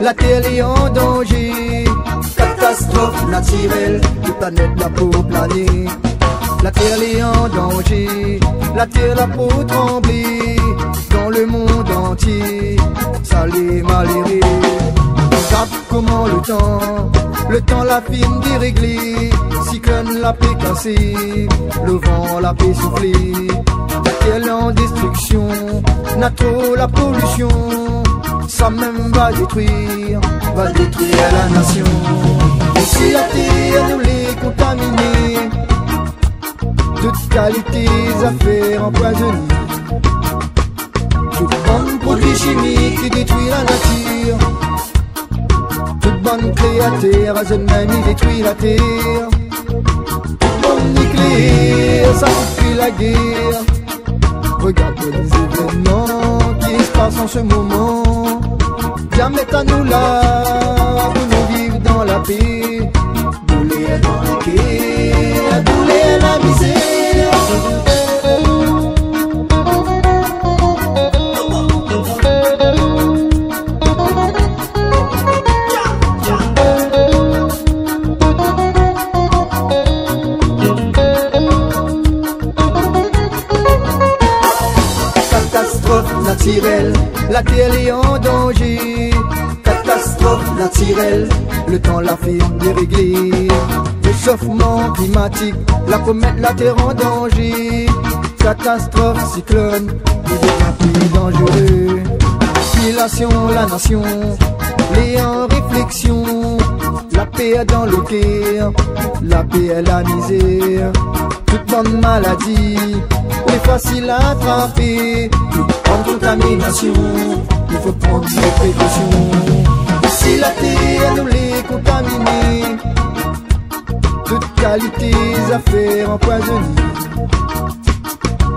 la terre est en danger. Catastrophe naturelle, toute planète là pour planer. La terre est en danger, la terre là pour trembler. Dans le monde entier, ça l'est malheureux. Regarde comment le temps la film déréglé. Cyclone la paix cassée, le vent la paix soufflé. La terre en destruction, n'a trop la pollution. Ça même va détruire la nation. Et si la terre nous les contaminer, toute qualité affaires empoisonnées, toute bonne produit chimique qui détruit la nature, toute bonne créature à jeune même il détruit la terre, toute bonne nucléaire ça fuit la guerre. Regarde les événements qui se passent en ce moment. Jamais à nous là pour nous vivre dans la paix. Bouler dans la guerre, bouler la misère. Catastrophe naturelle, la terre est en danger. Catastrophe naturelle, le temps la fait dérégler. Réchauffement climatique, la comète, la terre en danger. Catastrophe, cyclone, il devient plus dangereux. Population, la nation, les en réflexion. La paix est dans le cœur, la paix est la misère. Toute bonne maladie est facile à attraper. En contamination, il faut prendre des précautions. Si la terre nous les contaminer, toute qualité affaires empoisonnées,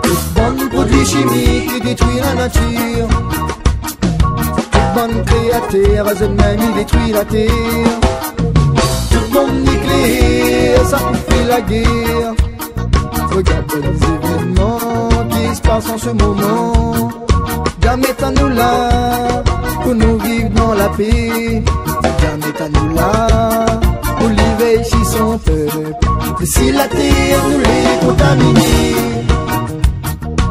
toute bonne produit chimique qui détruit la nature, toute bonne créature à jeune même il détruit la terre, toute bonne nucléaire ça fait la guerre. Regarde les événements qui se passent en ce moment. Jamais à nous là pour nous vivre dans la paix. Jamais à nous là pour vivre ici sans peur. Et si la terre nous les contaminer,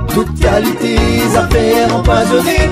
toute qualité affaires empoisonnées,